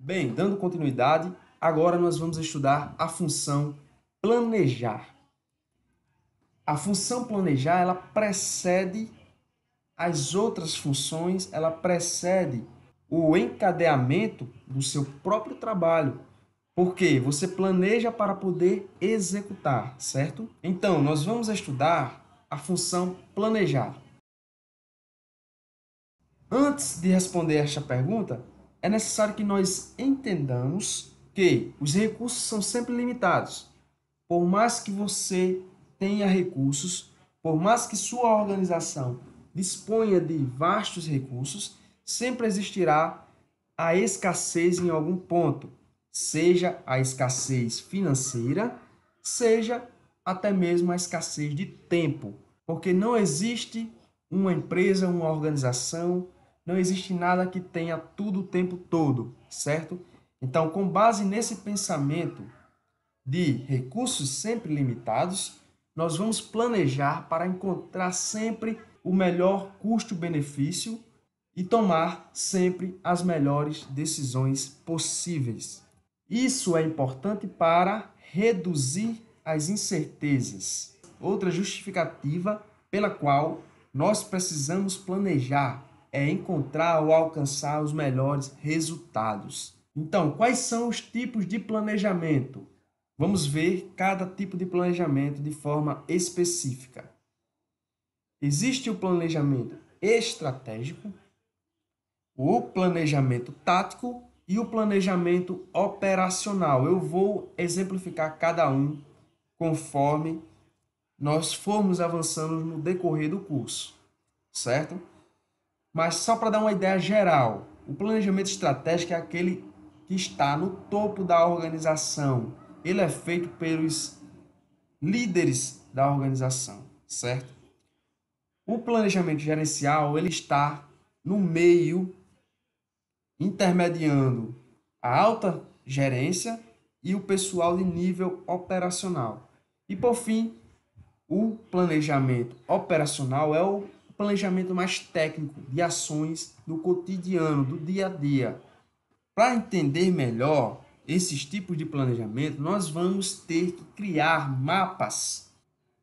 Bem, dando continuidade, agora nós vamos estudar a função planejar. A função planejar, ela precede as outras funções, ela precede o encadeamento do seu próprio trabalho. Porque você planeja para poder executar, certo? Então, nós vamos estudar a função planejar. Antes de responder esta pergunta, é necessário que nós entendamos que os recursos são sempre limitados. Por mais que você tenha recursos, por mais que sua organização disponha de vastos recursos, sempre existirá a escassez em algum ponto, seja a escassez financeira, seja até mesmo a escassez de tempo, porque não existe uma empresa, uma organização, não existe nada que tenha tudo o tempo todo, certo? Então, com base nesse pensamento de recursos sempre limitados, nós vamos planejar para encontrar sempre o melhor custo-benefício e tomar sempre as melhores decisões possíveis. Isso é importante para reduzir as incertezas. Outra justificativa pela qual nós precisamos planejar é encontrar ou alcançar os melhores resultados. Então, quais são os tipos de planejamento? Vamos ver cada tipo de planejamento de forma específica. Existe o planejamento estratégico, o planejamento tático e o planejamento operacional. Eu vou exemplificar cada um conforme nós formos avançando no decorrer do curso, certo? Mas só para dar uma ideia geral, o planejamento estratégico é aquele que está no topo da organização. Ele é feito pelos líderes da organização, certo? O planejamento gerencial, ele está no meio, intermediando a alta gerência e o pessoal de nível operacional. E, por fim, o planejamento operacional é o planejamento mais técnico de ações do cotidiano, do dia a dia. Para entender melhor esses tipos de planejamento, nós vamos ter que criar mapas.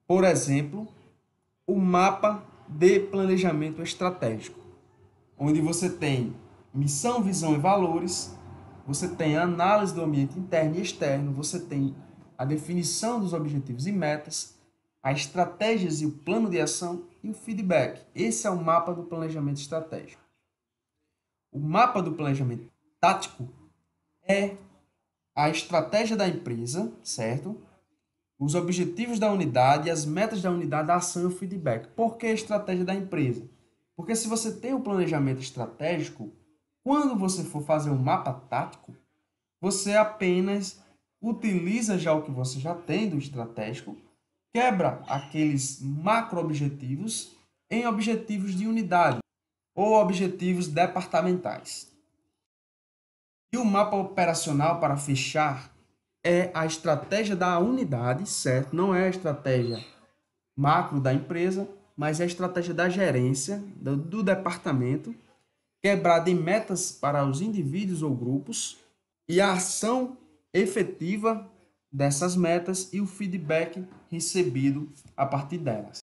Por exemplo, o mapa de planejamento estratégico, onde você tem missão, visão e valores, você tem a análise do ambiente interno e externo, você tem a definição dos objetivos e metas, as estratégias e o plano de ação e o feedback. Esse é o mapa do planejamento estratégico. O mapa do planejamento tático é a estratégia da empresa, certo? Os objetivos da unidade, as metas da unidade, a ação e o feedback. Por que a estratégia da empresa? Porque se você tem o planejamento estratégico, quando você for fazer um mapa tático, você apenas utiliza já o que você já tem do estratégico, quebra aqueles macro-objetivos em objetivos de unidade ou objetivos departamentais. E o mapa operacional, para fechar, é a estratégia da unidade, certo? Não é a estratégia macro da empresa, mas é a estratégia da gerência, do departamento, quebrada em metas para os indivíduos ou grupos, e a ação efetiva dessas metas e o feedback recebido a partir delas.